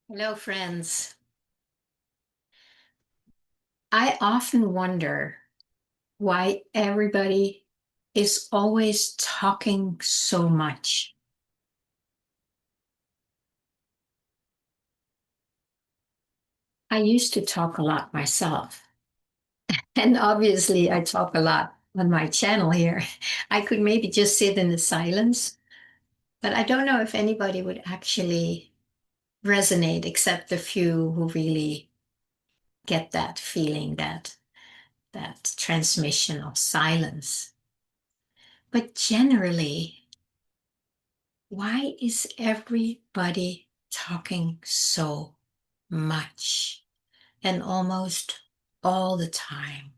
Hello, friends. I often wonder why everybody is always talking so much. I used to talk a lot myself, and obviously, I talk a lot on my channel here. I could maybe just sit in the silence, but I don't know if anybody would actually resonate except the few who really get that feeling, that transmission of silence. But generally, why is everybody talking so much and almost all the time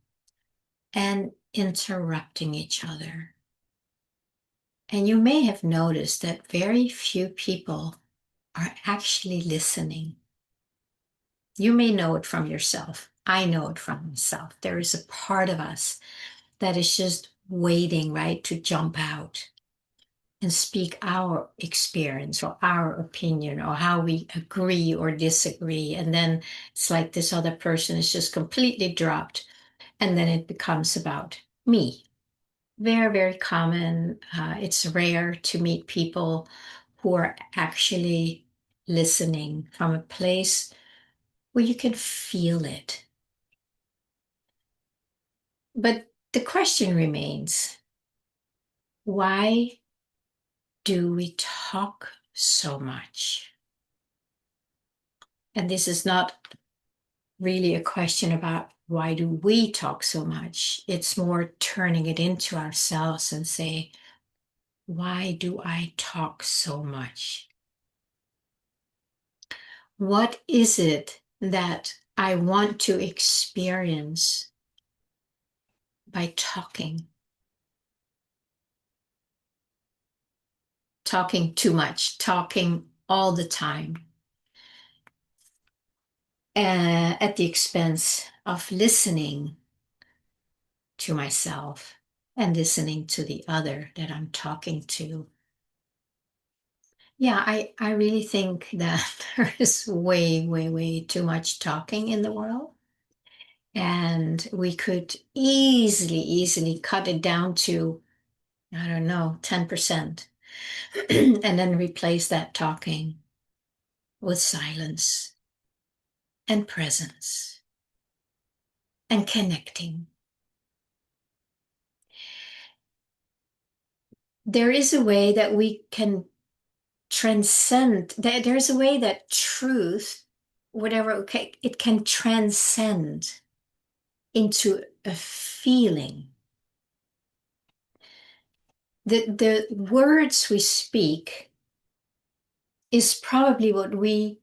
and interrupting each other? And you may have noticed that very few people are actually listening. You may know it from yourself. I know it from myself. There is a part of us that is just waiting, right, to jump out and speak our experience or our opinion or how we agree or disagree. And then it's like this other person is just completely dropped. And then it becomes about me. Very, very common. It's rare to meet people who are actually listening from a place where you can feel it. But the question remains, why do we talk so much? And this is not really a question about why do we talk so much. It's more turning it into ourselves and say, why do I talk so much? What is it that I want to experience by talking? Talking too much, talking all the time, at the expense of listening to myself and listening to the other that I'm talking to. Yeah, I really think that there is way, way, way too much talking in the world. And we could easily cut it down to, I don't know, 10%, and then replace that talking with silence and presence and connecting. There is a way that we can transcend, there's a way that truth, whatever, okay, it can transcend into a feeling. The words we speak is probably what we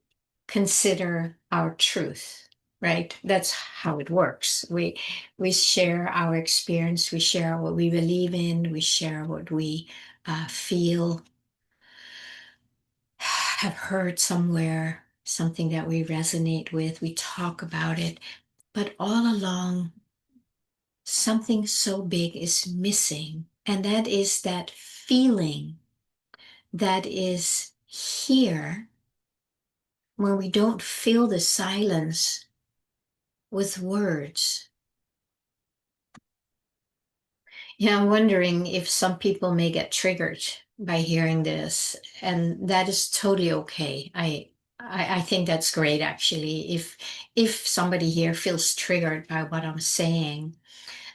consider our truth, right? That's how it works. We share our experience, we share what we believe in, we share what we feel, have heard somewhere, something that we resonate with. We talk about it, but all along, something so big is missing, and that is that feeling that is here when we don't fill the silence with words. Yeah, I'm wondering if some people may get triggered by hearing this, and that is totally okay. I think that's great actually. If somebody here feels triggered by what I'm saying,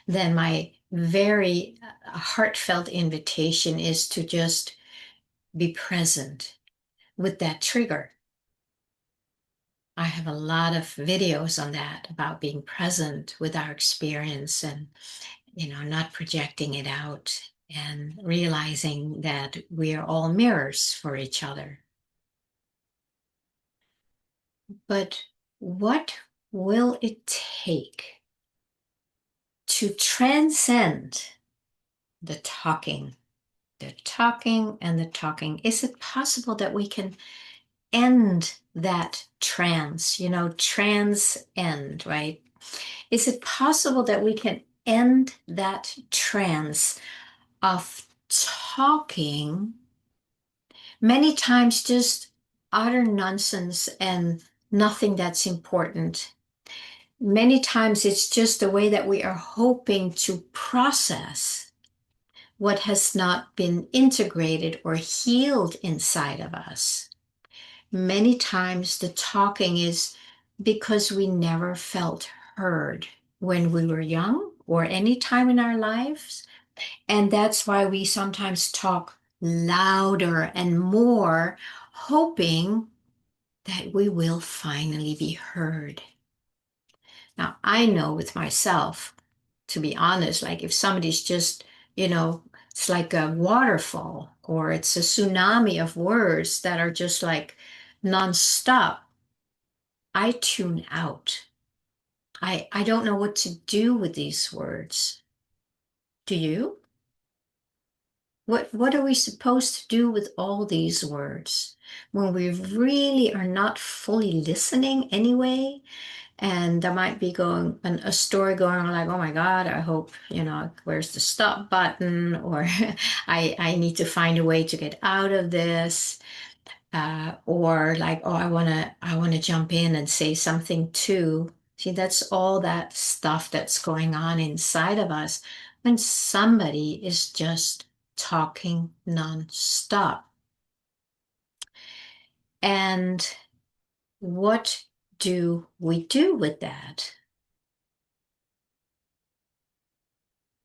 then my very heartfelt invitation is to just be present with that trigger. I have a lot of videos on that about being present with our experience and, not projecting it out and realizing that we are all mirrors for each other. But what will it take to transcend the talking, the talking and the talking? Is it possible that we can end that trance, trans end, right? Is it possible that we can end that trance of talking many times just utter nonsense and nothing that's important. Many times it's just the way that we are hoping to process what has not been integrated or healed inside of us. Many times the talking is because we never felt heard when we were young or any time in our lives. And that's why we sometimes talk louder and more, hoping that we will finally be heard. Now, I know with myself, to be honest, like if somebody's just, you know, it's like a waterfall or it's a tsunami of words that are just like nonstop, I tune out. I don't know what to do with these words. Do you? What are we supposed to do with all these words when we really are not fully listening anyway? And there might be a story going on like, oh my God, I hope, where's the stop button? Or I need to find a way to get out of this. Or like, oh, I wanna jump in and say something too. See, that's all that stuff that's going on inside of us when somebody is just talking nonstop. And what do we do with that?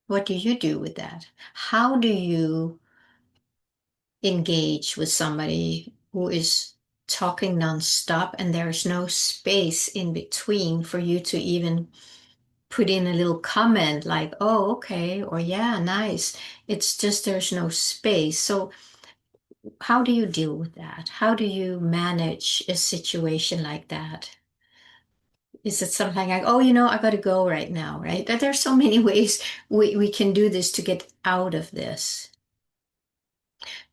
What do you do with that? How do you engage with somebody who is talking nonstop and there's no space in between for you to even put in a little comment like, oh, okay, or yeah, nice. It's just there's no space. So, how do you deal with that? How do you manage a situation like that? Is it something like, oh, I got to go right now, right? That there's so many ways we can do this to get out of this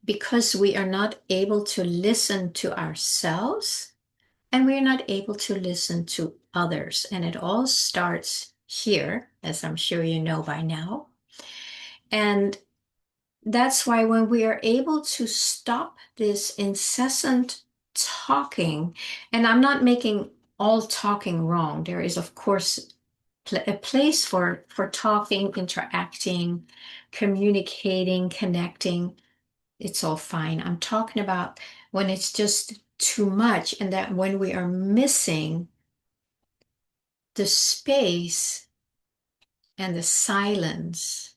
because we are not able to listen to ourselves and we're not able to listen to others. And it all starts here, as I'm sure you know by now. And that's why when we are able to stop this incessant talking, and I'm not making all talking wrong, there is, of course, a place for talking, interacting, communicating, connecting. It's all fine. I'm talking about when it's just too much and that when we are missing the space and the silence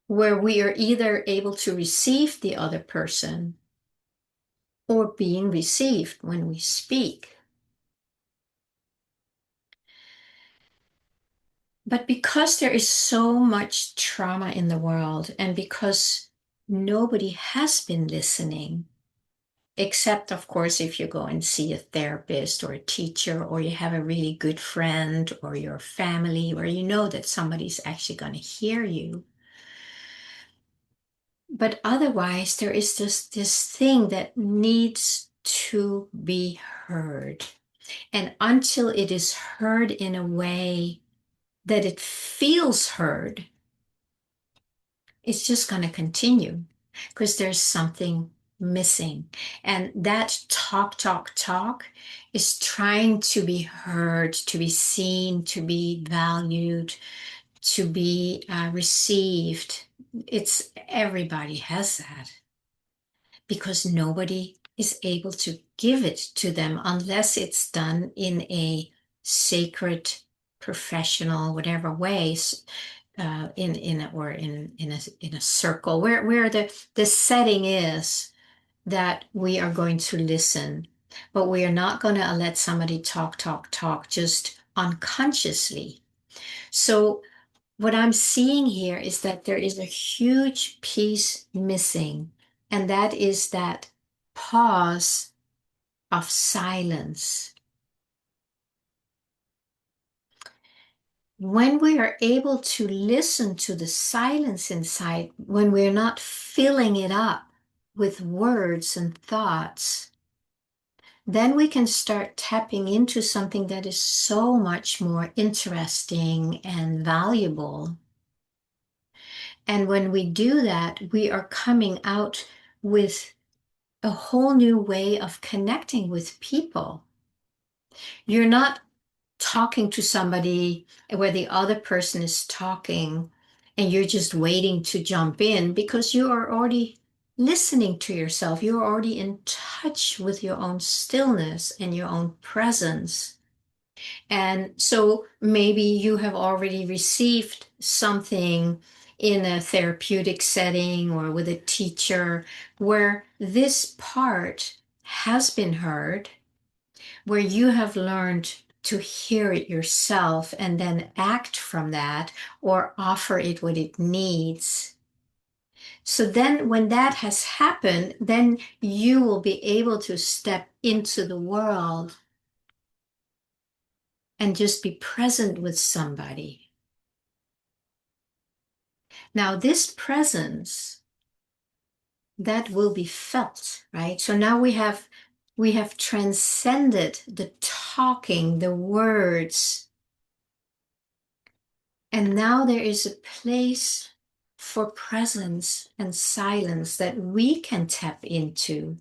where we are either able to receive the other person or being received when we speak. But because there is so much trauma in the world and because nobody has been listening, except, of course, if you go and see a therapist or a teacher, or you have a really good friend or your family where you know that somebody's actually going to hear you. But otherwise, there is just this thing that needs to be heard. And until it is heard in a way that it feels heard, it's just going to continue because there's something missing. And that talk, talk, talk is trying to be heard, to be seen, to be valued, to be received. It's everybody has that because nobody is able to give it to them unless it's done in a sacred, professional, whatever ways, in a circle where the setting is that we are going to listen, but we are not going to let somebody talk, talk, talk just unconsciously. So what I'm seeing here is that there is a huge piece missing, and that is that pause of silence. When we are able to listen to the silence inside, when we're not filling it up with words and thoughts, then we can start tapping into something that is so much more interesting and valuable. And when we do that, we are coming out with a whole new way of connecting with people. You're not talking to somebody where the other person is talking and you're just waiting to jump in because you are already listening to yourself. You're already in touch with your own stillness and your own presence. And so maybe you have already received something in a therapeutic setting or with a teacher where this part has been heard, where you have learned to hear it yourself and then act from that or offer it what it needs. So then when that has happened, then you will be able to step into the world and just be present with somebody. Now, this presence that will be felt, right? So now we have transcended the talking, the words, and now there is a place for presence and silence that we can tap into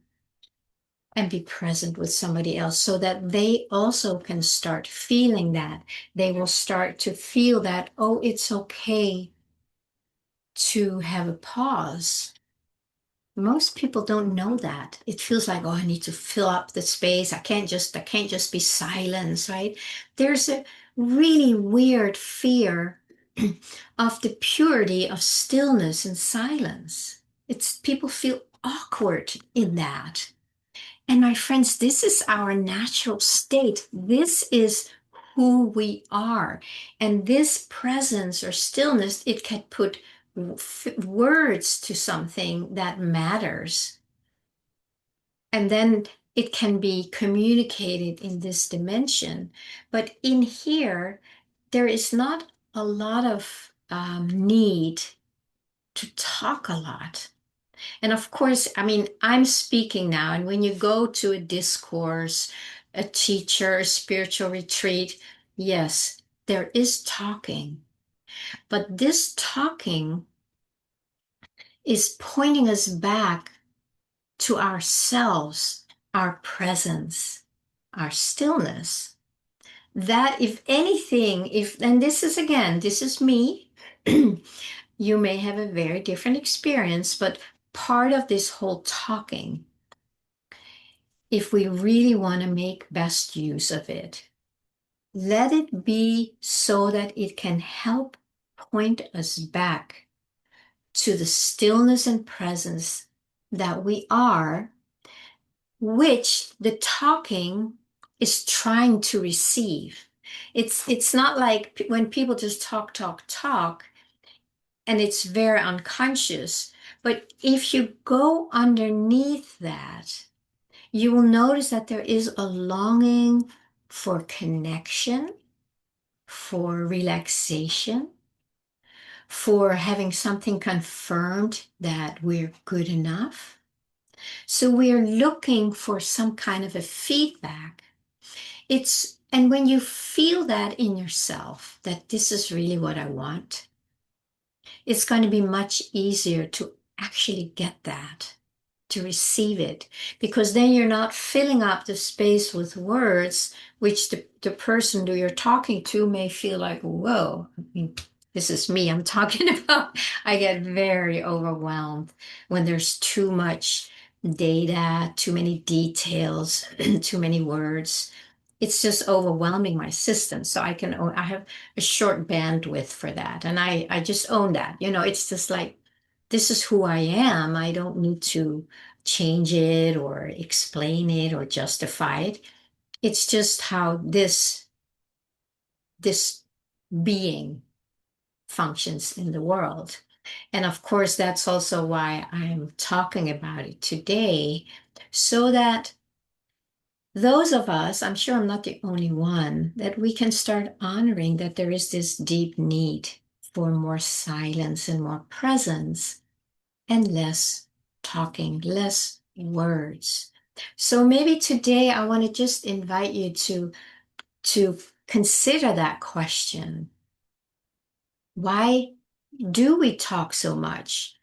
and be present with somebody else so that they also can start feeling that. They will start to feel that, oh, it's okay to have a pause. Most people don't know that. It feels like, oh, I need to fill up the space. I can't just be silence, right? There's a really weird fear of the purity of stillness and silence. It's people feel awkward in that. And my friends, this is our natural state. This is who we are. And this presence or stillness, it can put words to something that matters. And then it can be communicated in this dimension. But in here, there is not a lot of need to talk a lot. And of course, I mean, I'm speaking now, and when you go to a discourse, a teacher, a spiritual retreat, yes, there is talking. But this talking is pointing us back to ourselves, our presence, our stillness. That, if anything, and this is again, this is me, you may have a very different experience, but part of this whole talking, if we really want to make best use of it, let it be so that it can help point us back to the stillness and presence that we are, which the talking is trying to receive. It's not like when people just talk, talk, talk, and it's very unconscious. But if you go underneath that, you will notice that there is a longing for connection, for relaxation, for having something confirmed that we're good enough. So we're looking for some kind of a feedback. And when you feel that in yourself, that this is really what I want, it's going to be much easier to actually get that, to receive it, because then you're not filling up the space with words, which the person who you're talking to may feel like, whoa, I mean, this is me I'm talking about. I get very overwhelmed when there's too much data, too many details, too many words. It's just overwhelming my system. So I have a short bandwidth for that. And I just own that. It's just like, this is who I am. I don't need to change it or explain it or justify it. It's just how this being functions in the world. And of course, that's also why I'm talking about it today, so that those of us, I'm sure I'm not the only one, that we can start honoring that there is this deep need for more silence and more presence and less talking, less words. So maybe today I want to just invite you to consider that question. Why do we talk so much?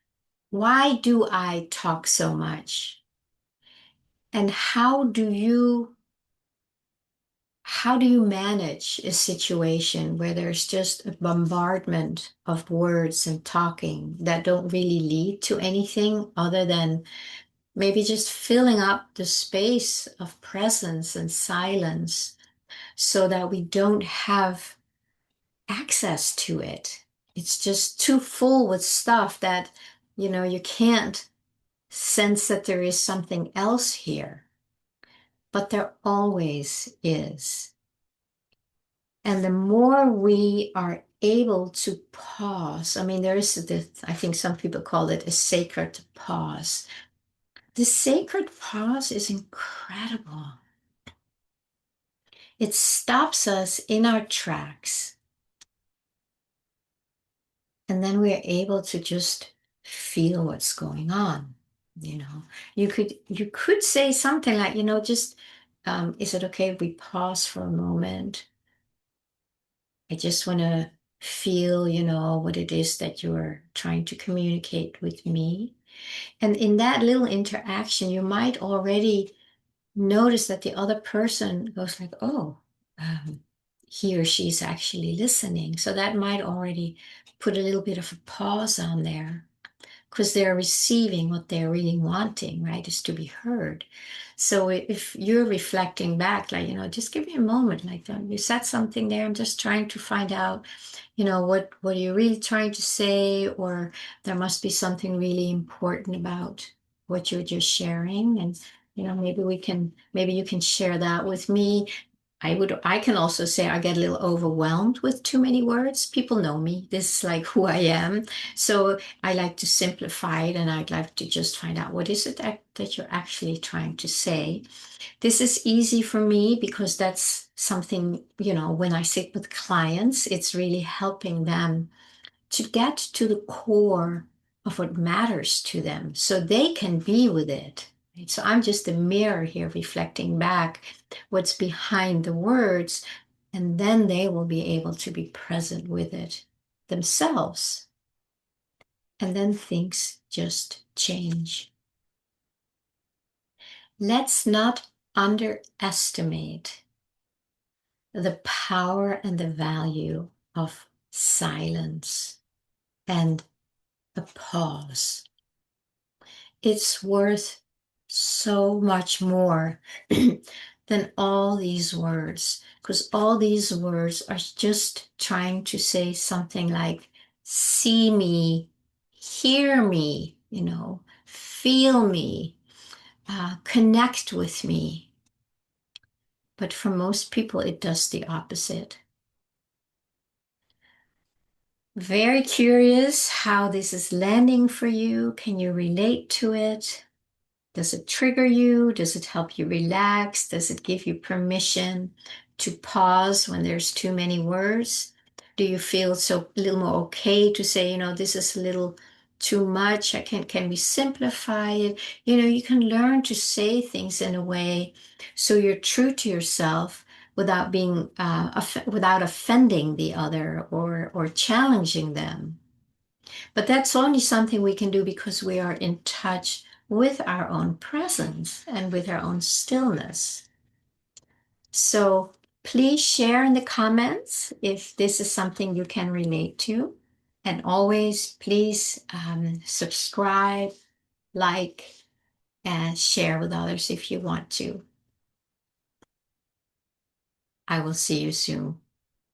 Why do I talk so much? And how do you manage a situation where there's just a bombardment of words and talking that don't really lead to anything other than maybe just filling up the space of presence and silence so that we don't have access to it? It's just too full with stuff that, you can't sense that there is something else here, but there always is. And the more we are able to pause, I mean, there is this, I think some people call it a sacred pause. The sacred pause is incredible. It stops us in our tracks. And then we're able to just feel what's going on. You know, you could say something like, just is it okay if we pause for a moment? I just want to feel, what it is that you're trying to communicate with me. And in that little interaction, you might already notice that the other person goes like, oh, um, he or she's actually listening. So that might already put a little bit of a pause on there because they're receiving what they're really wanting, right? Is to be heard. So if you're reflecting back, like, just give me a moment, like you said something there, I'm just trying to find out, what are you really trying to say, or there must be something really important about what you're just sharing. And, maybe you can share that with me. I can also say I get a little overwhelmed with too many words. People know me. This is like who I am. So I like to simplify it and I'd like to just find out what is it that you're actually trying to say. This is easy for me because that's something, when I sit with clients, it's really helping them to get to the core of what matters to them so they can be with it. Right? So I'm just a mirror here reflecting back what's behind the words, and then they will be able to be present with it themselves. And then things just change. Let's not underestimate the power and the value of silence and the pause. It's worth so much more than all these words, because all these words are just trying to say something like, see me, hear me, feel me, connect with me. But for most people, it does the opposite. Very curious how this is landing for you. Can you relate to it? Does it trigger you? Does it help you relax? Does it give you permission to pause when there's too many words? Do you feel so a little more okay to say, this is a little too much? Can we simplify it? You can learn to say things in a way so you're true to yourself without being without offending the other or challenging them. But that's only something we can do because we are in touch with our own presence and with our own stillness. So please share in the comments if this is something you can relate to. And always please subscribe, like, and share with others if you want to. I will see you soon.